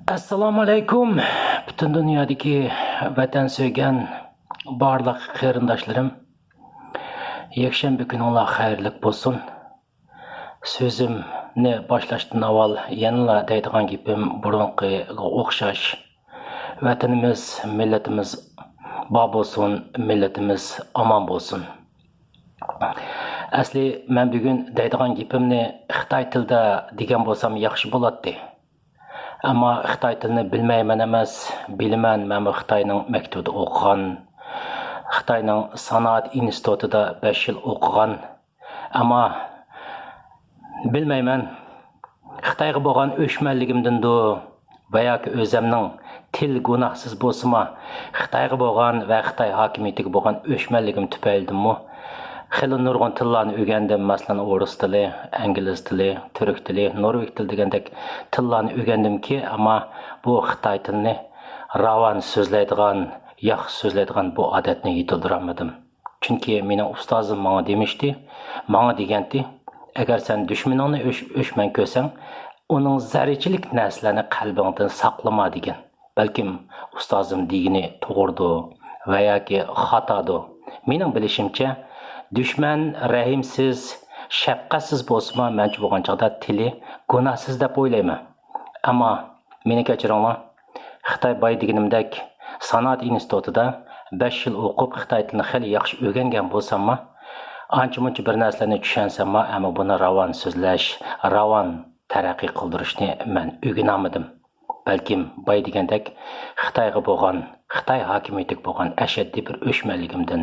Assalomu alaykum. Butun dunyodagi vatan sevgan barliq qarindoshlarim. Yakshanba kuninglar xayrli bo'lsin. So'zimni boshlashdan avval yana deydigan gapim burunqiga o'xshash. Vatanimiz, millatimiz bog' bo'lsin, millatimiz omon bo'lsin. Asli men bugun deydigan gapimni Xitoy tilida degan bo'lsam yaxshi bo'ladi. Ammo Xitoy tilini bilmayman emas, bilaman. Men Xitoyning maktubida o'qigan, Xitoyning sanoat institutida 5 yil o'qigan. Ammo bilmayman. Xitoyga bo'lgan o'chmanligimdandu va yoki o'zimning til gunohsiz bo'lsa-mu, Xitoyga bo'lgan va Xitoy hokimiyatiga bo'lgan o'chmanligim tufaylidimi? Xeyli nurg'un tillarni o'rgandim, masalan, o'ris tili, ingliz tili, turk tili, norveg tili degandek tillarni o'rgandimki, ammo bu Xitoy tilini ravon so'zlaydigan, yaxshi so'zlaydigan bu odatni yetildirolmadim. Chunki mening ustozim menga demişti, menga deganti, agar sen dushmaningni o'chman ko'rsang, uning zarrachilik narsalarni qalbingdan saqlama degan. Balkim ustozim degani to'g'ridir va yoki xatodir. Mening bilishimcha düşman rahimsiz, shafqatsiz bo'lsa-mu, mencha bo'lgan chaqda tili gunohsiz deb o'ylayman. Ammo meni kechiringlar, Xitoy boy deganimdek sanoat institutida 5 yil o'qib Xitoy tilini xeyli yaxshi o'rgangan bo'lsam-mu, ancha-muncha bir narsalarni tushansam-mu, ammo buni ravon so'zlash, ravon taraqqiy qildirishni men o'rganamadim. Balkim boy degandek Xitoyga bo'lgan, Xitoy hokimiyatiga bo'lgan ashaddiy bir o'chmanligimdan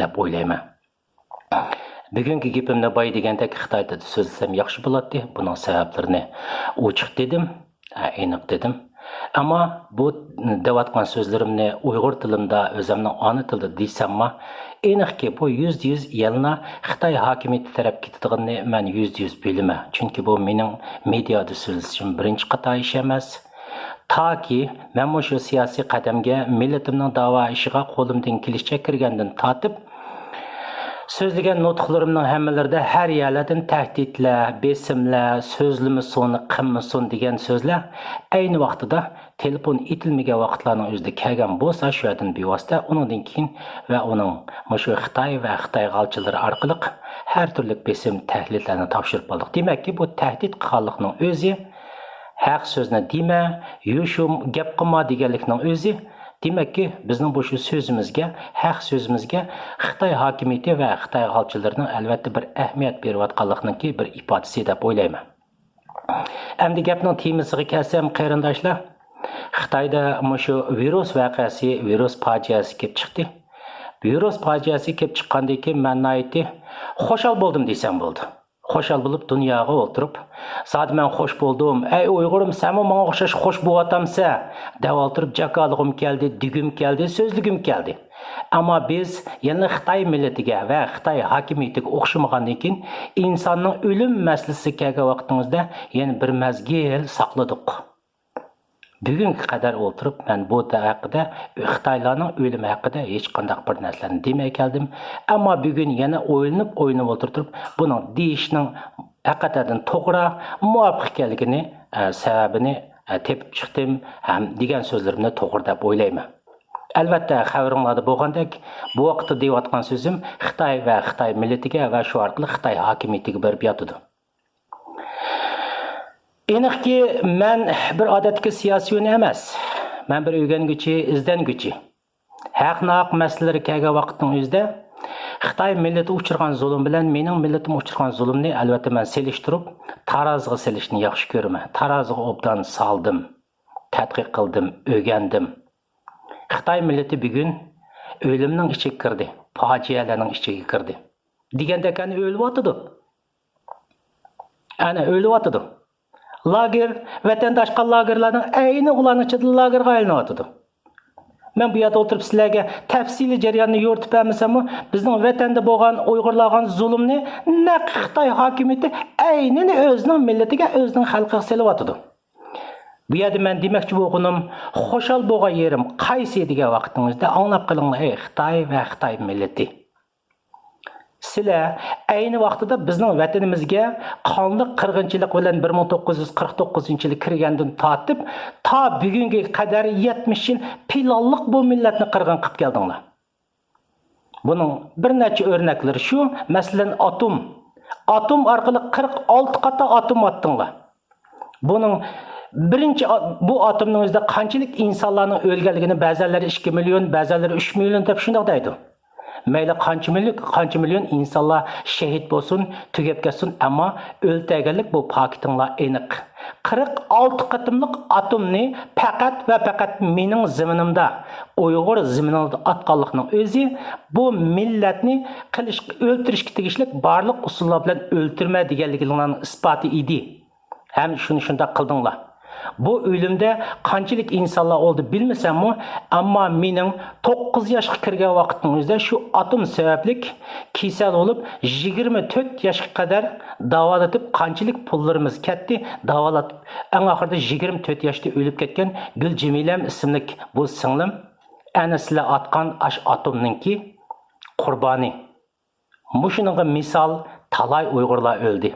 deb o'ylayman. Bugungi gapimni boy degandek Xitoy tilida so'zlasam yaxshi bo'ladi. Buning sabablarini ochiq dedim, aniq dedim. Ammo bu devatgan so'zlarimni Uyg'ur tilimda, o'zimning ona tilida desam-ma, aniqki bu 100% yalna Xitoy hokimiyati taraf ketadiganini men 100% bilaman. Chunki bu mening mediada so'zlashim birinchi qator ish emas. Taki men shu siyosiy qadamga millatimning da'vo ishiga qo'limdan kelishicha kirgandan tortib so'zlagan nutqlarimning hammalarida har yerlardan tahdidlar, besimlar, so'zlamasin, qilmasin degan so'zlar ayni vaqtida telefon etilmagan vaqtlarning o'zida kelgan bo'lsa, shu yerdan bevosita undan keyin va uning shu Xitoy va Xitoy g'alchilari orqali har turli besim tahlillarni topshirib oldik. Demakki, bu tahdid qilganlikning o'zi haq so'zni dema, yushum gap qilma deganlikning o'zi demakki bizning bu shu so'zimizga, haq so'zimizga Xitoy hokimiyati va Xitoy g'alchilarining albatta bir ahamiyat berayotganligining bir ifodasi deb o'ylayman. Endi gapning temasiga kelsam, qarindoshlar, Xitoyda shu virus voqeasi, virus fojiasi kelib chiqdi. Virus fojiasi kelib chiqqandan keyin men aytdi, xushal bo'ldim desam bo'ldi. Xo'shal bo'lib dunyoga o'tirib, "Zot men xush bo'ldim. Ey Uyg'urim, sen menga o'xshash xush bo'latamsa?" deb o'tirib jakaligim keldi, digim keldi, so'zligim keldi. Ammo biz yana Xitoy millatiga va Xitoy hokimiyatiga o'xshamagandan keyin insonning o'lim masalasi kelgan vaqtimizda yana bir mazgil saqladik. Bugunga qadar o'tirib men bu haqida Xitoylarning o'limi haqida hech qanday bir narsalarni demay keldim. Ammo bugun yana o'ylanib o'tirib, buning deyishning haqiqatan to'g'ri, muvofiq ekanligini, sababini tepib chiqdim ham degan so'zlarimni to'g'ri deb o'ylayman. Albatta, xabaringlarda bo'lgandek, bu vaqtda deyotgan so'zim Xitoy va Xitoy millatiga va shu orqali Xitoy hokimiyatiga berib yotadi. Aniqki, men bir odatga siyosiy emas. Men bir o'rganguvchi, izlanguvchi. Haq-naq masalalar kelgan vaqtning o'zida Xitoy millati uchirgan zulm bilan mening millatim uchirgan zulmni albatta men selishtirib, taroziga selishni yaxshi ko'raman. Taroziga obdan soldim, tadqiq qildim, o'rgandim. Xitoy millati bugun o'limning ichiga kirdi, fojialarning ichiga kirdi. Deganda qani o'lyotdi. Ana o'lyotdi. Lager, vatandaşqa lagerlarning ayni ularning ichida lagerga aylanayotdi. Men bu yerda o'tirib sizlarga tafsiliy jarayonni yo'ritib bermasam-mu, bizning vatanda bo'lgan Uyg'urlarga zulmni naq Xitoy hokimiyati aynini o'zining millatiga, o'zining xalqiga selyotdi. Bu yerda men demoqchi bo'lganim, xo'shal bo'lgan yerim qaysi degan vaqtingizda anglab qolinglar, Xitoy va Xitoy millati. Sizlar ayni vaqtida bizning vatanimizga qonli qirg'inchilik bilan 1949-yil kirgandan tortib, ta bugunga qadar 70 yil pilonliq bu millatni qirg'in qilib keldinglar. Buning bir necha o'rnaklari shu, masalan atom. Atom orqali 46 qator atom otdinglar. Buning birinchi bu atomning o'zida qanchalik insonlarning o'lganligini ba'zanlari 2 million, ba'zanlari 3 million deb shunday deydi. Mayli qancha million insonlar shahid bo'lsin, tugab ketsin, ammo o'ltaganlik bu pakitinglar aniq. 46 qatimliq atomni faqat va faqat mening ziminimda, Uyg'ur ziminida atqanlikning o'zi bu millatni o'ltirishga tegishli barliq usullar bilan o'ltirma deganligining isboti edi. Ham shuni shunda qildinglar. Bu o'limda qanchalik insonlar oldi bilmasammi, ammo mening 9 yoshga kirgan vaqtning o'zida shu atom sabablik kasal bo'lib 24 yoshga qadar davolatib qanchalik pullarimiz ketdi, davolatib eng oxirida 24 yoshda o'lib ketgan Gul Jamilam ismli bu singlim ana sizlar atgan atomninki qurboni. Mushuninga misol talay Uyg'urlar o'ldi.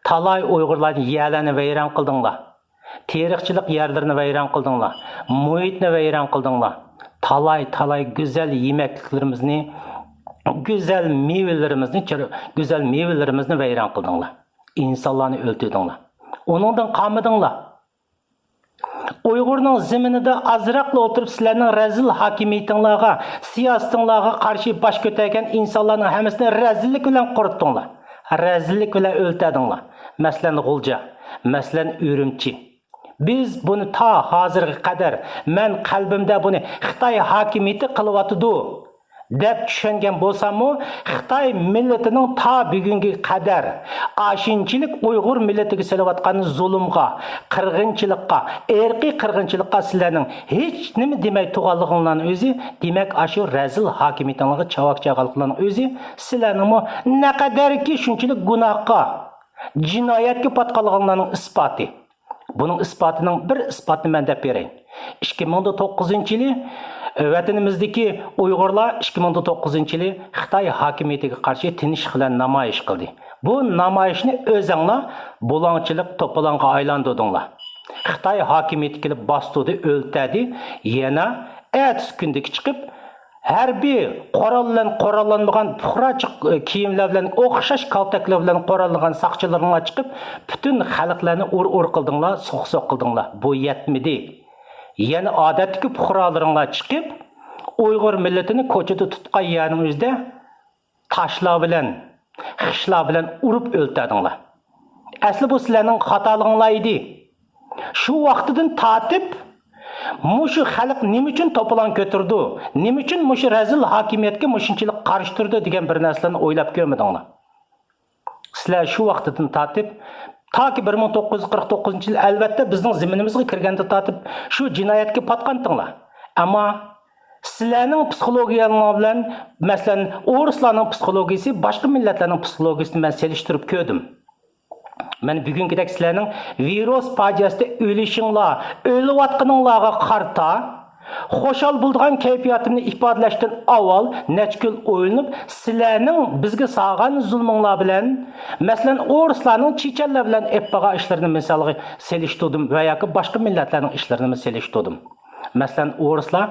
Talay Uyg'urlarni yerlarni vayron qildinglar. Tarixchilik yerlarini vayron qildinglar. Muhitni vayron qildinglar. Talay go'zal yemekliklarimizni, go'zal mevalarimizni vayron qildinglar. İnsanlarni o'ldirdinglar. Onundan qolmadinglar. Uyg'urning ziminida azraqla o'tirib sizlarning razil hokimiyatinglarga, siyosatinglarga qarshi bosh ko'targan insonlarning hammasini razillik bilan quritdinglar. Razillik bilan o'ltirdinglar. Masalan G'ulja, masalan Urumchi. Biz buni ta hozirga qadar men qalbimda buni Xitoy hokimiyati qilyotidi deb tushungan bo'lsam-mu, Xitoy millatining ta bugungi qadar ashinchilik Uyg'ur millatiga selayotgan zulmga, qirg'inchilikqa, erkiy qirg'inchilikqa sizlarning hech nima demay tug'anliginglarni o'zi, demak ashu razil hokimiyatinglarga chavoq chaqalqlarning o'zi sizlarning naqadarki shunchalik gunohga, jinoyatga patqanliginglarning isboti. Bunun isbotining bir isbotini men deb berayin. 2009-yili vatanimizdagi Uyg'urlar 2009-yili Xitoy hokimiyatiga qarshi tinish bilan namoyish qildi. Bu namoyishni o'zinglar bulonchilik to'polonga aylantirdinglar. Xitoy hokimiyati kelib bostudi, o'ltadi, yana ertasi kundagi chiqib harbiy qorallanmagan puxrachiq kiyimlar bilan o'xshash kaltaklar bilan qorallangan saqchilarga chiqib butun xalqlarni ur qildinglar, so'q qildinglar. Bu yetmidi. Yana odatdagi puxralaringga chiqib Uyg'ur millatini ko'chada tutgan yerning o'zida tashlar bilan, xishlar bilan urib o'ltirdinglar. Asli bu sizlarning xatoliginglar edi. Shu vaqtidan tortib mushu xalq nima uchun to'polon ko'tirdi? Nima uchun mushu razil hokimiyatga mushunchalik qarshi turdi degan bir narsani o'ylab ko'rmadinglar. Sizlar shu vaqtdan tortib toki 1949-yil albatta bizning ziminimizga kirganda tortib shu jinoyatga patqandinglar. Ammo sizlarning psixologiyalaringiz bilan, masalan, o'rislarning psixologiyasi boshqa millatlarning psixologiyasini men selishtirib ko'rdim. Men bugünkidek sizlarning virus fojiasida o'lishinglar, o'layotganinglarga qarta, xo'shal bo'lgan kayfiyatimni ifodalashdan avval nechkul o'ylanib, sizlarning bizga sağgan zulminglar bilan, masalan, o'rislarning chechenlar bilan eppaga ishlarini misolga selishtirdim va yoki boshqa millatlarning ishlarini selishtirdim. Masalan, o'rislar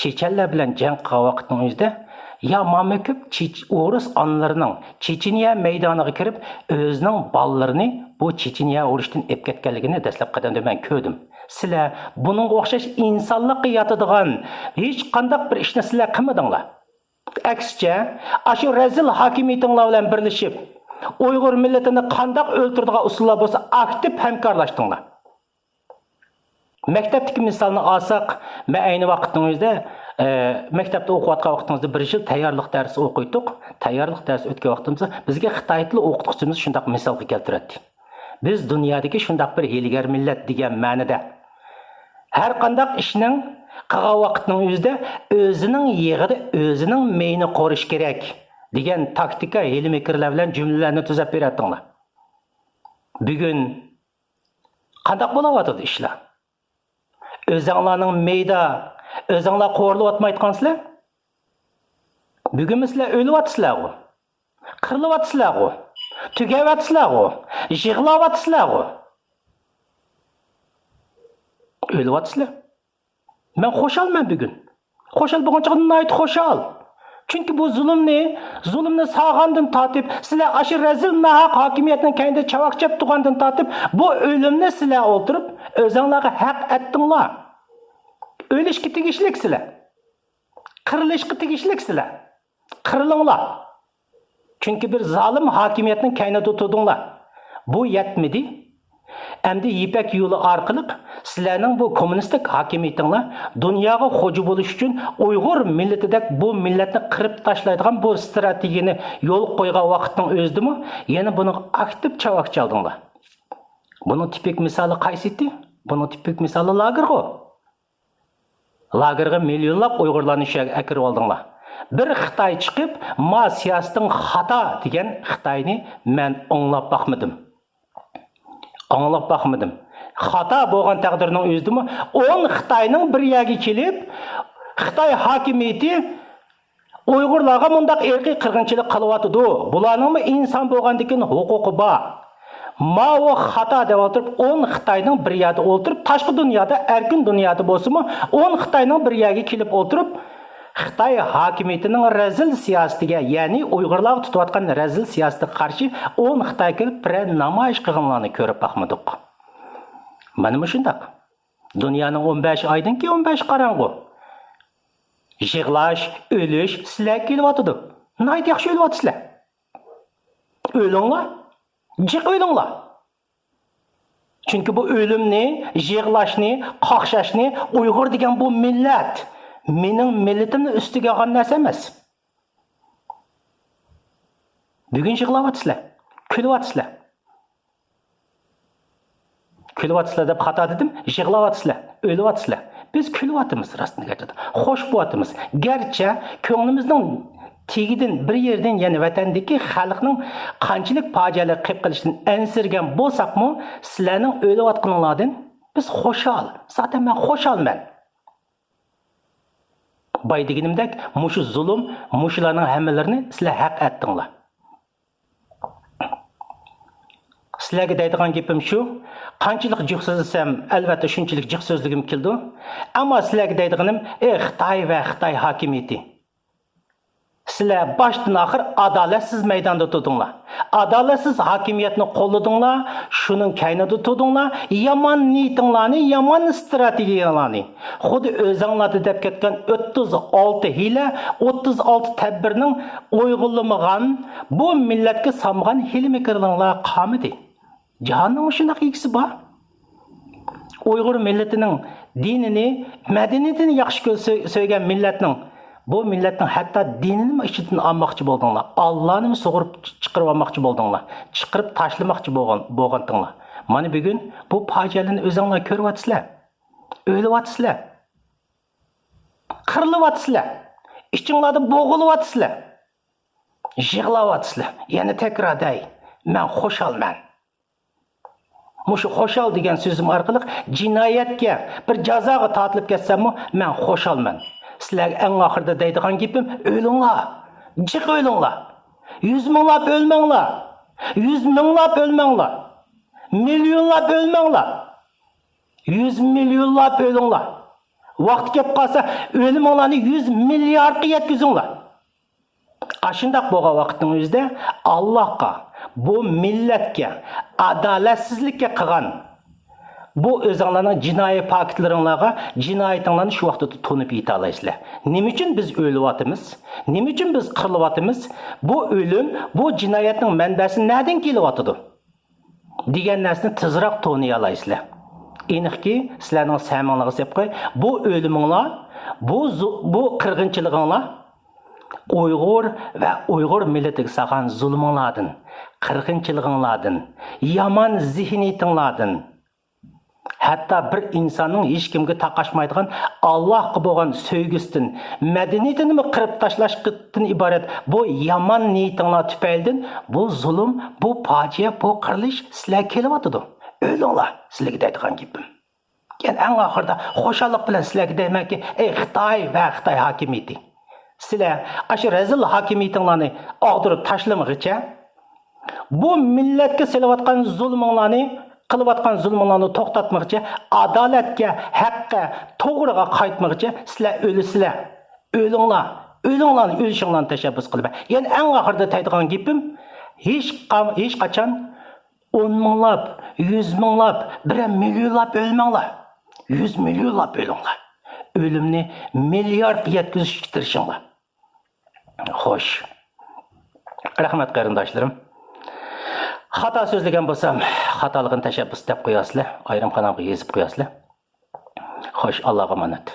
chechenlar bilan jang qilgan vaqtning o'zida ya mamlakət O'rus anlarının Checheniya maydoniga kirib o'zining ballalarini bu Checheniya urushdan ep ketganligini dastlab qadamda men ko'rdim. Sizlar buningga o'xshash insonlikqa yotadigan hech qanday bir ishni sizlar qilmadinglar. Aksicha, ashu razil hokimiyatinglar bilan birlashib, Uyg'ur millatini qanday o'ltiradigan usullar bo'lsa aktiv hamkorlashdinglar. Maktabdagi misolni olsak, men ayni vaqtning o'zida maktabda o'qiyotgan vaqtimizda bir yil tayyorlik darsi o'qiydik. Tayyorlik darsi o'tgan vaqtimizda bizga Xitoy tili o'qituvchimiz shunday misolga keltirdi. Biz dunyodagi shunday bir hiligar millat degan ma'noda har qanday ishning qilgan vaqtning o'zida o'zining yig'ida o'zining meyni qo'rish kerak degan taktika, hilimekrlar bilan jumlalarni tuzab beradinglar. Bugun qanday bo'layotdi ishlar? O'zinglarning meyda o'zinglar qo'rilayotmayotgansizlar? Bugun sizlar o'lyapsizlar. Qırılıvatsızlar-gı. Tügevatsızlar-gı. Yığılavatsızlar-gı. Ölüvatsızlar. Ben xoşalman bugün. Xoşal bo'lgan chog'da ayt xoşal. Çünkü bu zulümni sağandın tatip, sizler aşı rezil nahaq hakimiyetinin kendine çavak çep tuğandın tatip, bu ölümni sizler oturup özünlerine hak ettinler. Ölüşki tegişlik sizler. Kırılışki tegişlik sizler. Kırılınlar. Çünkü bir zalim hakimiyetinin kendine tutudunlar. Bu yetmedi. Endi Yipek yolu arqılıq sizlərinin bu kommunistik hakimiyetinler dünyaya xocu buluş üçün Uyghur milletidek bu milletini qırıp taşlaydıgan bu stratejini yol qoyğan vaqtның özdümü, yeni bunu aktif çavak çaldыңlar. Bunun tipik misali qaysiti? Bunun tipik misali lagergo. Lagerga milyonlab Uyg'urlarni işe akirib aldыңlar. Bir Xitoy chiqib, ma siyasatning xata degan Xitoyni men anglab baxmadim. Anglab baxmadim. Xata bo'lgan taqdirning o'zidimi 10 Xitoyning bir yerga kelib, Xitoy hokimiyati Uyg'urlarga mundaq erkiy qirg'inchilik qilyotdi. Bularning inson bo'lgandikin huquqi bor. Mao xata deb o'tirib 10 Xitoyning bir yerda o'tirib, tashqi dunyoda erkin dunyoda bo'lsa-mu 10 Xitoyning bir yerga kelib o'tirib, Xitoy hokimiyatining razil siyosatiga, ya'ni Uyg'urlarga tutayotgan razil siyosatiga qarshi 10 Xitoy kelib bir namoyish qilganlarni ko'rib baxmadik. Mana shundaq. Dunyoning 15 oydan keyin 15 qorong'u. Yig'lash, o'lish sizlar kelyotdi. Nayt yaxshi o'lyapsizlar. O'linglar. Jiq o'linglar. Chunki bu o'limni, yig'lashni, qaqshashni Uyg'ur degan bu millat mening millatimni ustiga olgan narsa emas. Bugun yig'layapsizlar, kulyapsizlar. Kulyapsizlar deb xato dedim, yig'layapsizlar, o'lyapsizlar. Biz kulyapmiz rostini aytadi. Xo'sh bo'lyapmiz. Garchi ko'nglimizning tegidan bir yerdan, ya'ni vatandagi xalqning qanchalik fojiali qilib qilishdan ansirgan bo'lsaqmi, sizlarning o'layotganinglardan biz xo'shal. Zaten men xo'shalman. Bay deganimdek, mushu zulm, mushularning hammalarini sizlar haq etdinglar. Sizlarga deydigan gapim shu, qanchalik jiq so'zlasam, albatta shunchalik jiq so'zligim keldi. Ammo sizlarga deydiganim, Xitoy va Xitoy hokimiyati. Sizlar boshdan oxir adolatsiz maydonda turdinglar. Adolatsiz hokimiyatni qo'lladinglar, shuning kaynida turdinglar, yomon niyatinglarni, yomon strategiyalarni. Xuddi o'zinglarda deb ketgan 36 hila, 36 tadbirning o'yg'unlamagan, bu millatga samgan hilmikrlar qamidi. Jahonning shunday ikisi bor. Uyg'ur millatining dinini, madaniyatini yaxshi ko'rgan millatning bu millatning hatto dinini ichidan olmoqchi bo'ldinglar. Allohni sug'urib chiqarib olmoqchi bo'ldinglar. Chiqarib tashlamoqchi bo'lgandinglar. Mana bugun bu fojialarni o'zinglar ko'ryapsizlar. O'lyapsizlar. Qirilyapsizlar. Ichinglarda bo'g'ilyapsizlar. Yig'layapsizlar. Yana takrorday, men xushalman. Mushu xo'shal degan so'zim orqali jinoyatga bir jazoga tortilib ketsam-mu, men xushalman. Sizlar eng oxirida deydigan gapim, o'linglar. Jiq o'linglar. 100 minglab o'lmanglar. 100 minglab o'lmanglar. Milyonlab o'lmanglar. 100 milyonlab o'linglar. Vaqt kelib qolsa, o'limlarni 100 milliardga yetkazinglar. Ashundaq bo'lgan vaqtning o'zida Allohga, bu millatga, adolatsizlikka qilgan bu o'zinglarning jinoiy faktlaringizga, jinoyatinglarni shu vaqtda to'nib yeta olasizlar. Nima uchun biz o'lyapmiz? Nima uchun biz qirilyapmiz? Bu o'lim, bu jinoyatning manbasi nereden kelyapti? Degan narsani tezroq to'niy olasizlar. Aniqki, sizlarning samimlig'ingiz deb qo'y, bu o'liminglar, bu qirg'inchiliginglar Uyg'ur va Uyg'ur millatiga saqan zulmlardan, qirg'inchiliginglardan, yomon zihniyatinglardan, hatto bir insonning hech kimga taqashmaydigan Allohga bo'lgan sevgisidan, madaniyatini qirib tashlashdan iborat bu yomon niyatinglar tufaylidan bu zulm, bu fojia, bu qirilish sizlar kelyapti. O'linglar, sizlarga deydigan gapim. Keyin eng oxirida xo'shallik bilan sizlarga deymanki, Xitoy va Xitoy hokimiyati. sizlar aşı rezil hakimiyetinglarni og'dirib tashlamag'icha bu millatga silayotgan zulminglarni qilayotgan zulmlarni to'xtatmoqchi, adolatga, haqqa, to'g'riga qaytmoqchi sizlar o'lisizlar. O'linglar, o'linglarni o'lishinglarni tashabbus qilib. Yana eng oxirida aytadigan gapim, hech qachon 10 minglab, 100 minglab, 1 millionlab o'lmanglar. 100 millionlab o'linglar. O'limni milliardga yetkazishga tirishinglar. Xo'sh. Rahmat qarindoshlarim. Xato so'zlagan bo'lsam, xatoligini tashabbus deb qo'yasizlar, ayrim kanalga yezib qo'yasizlar. Xo'sh, Allohga omonat.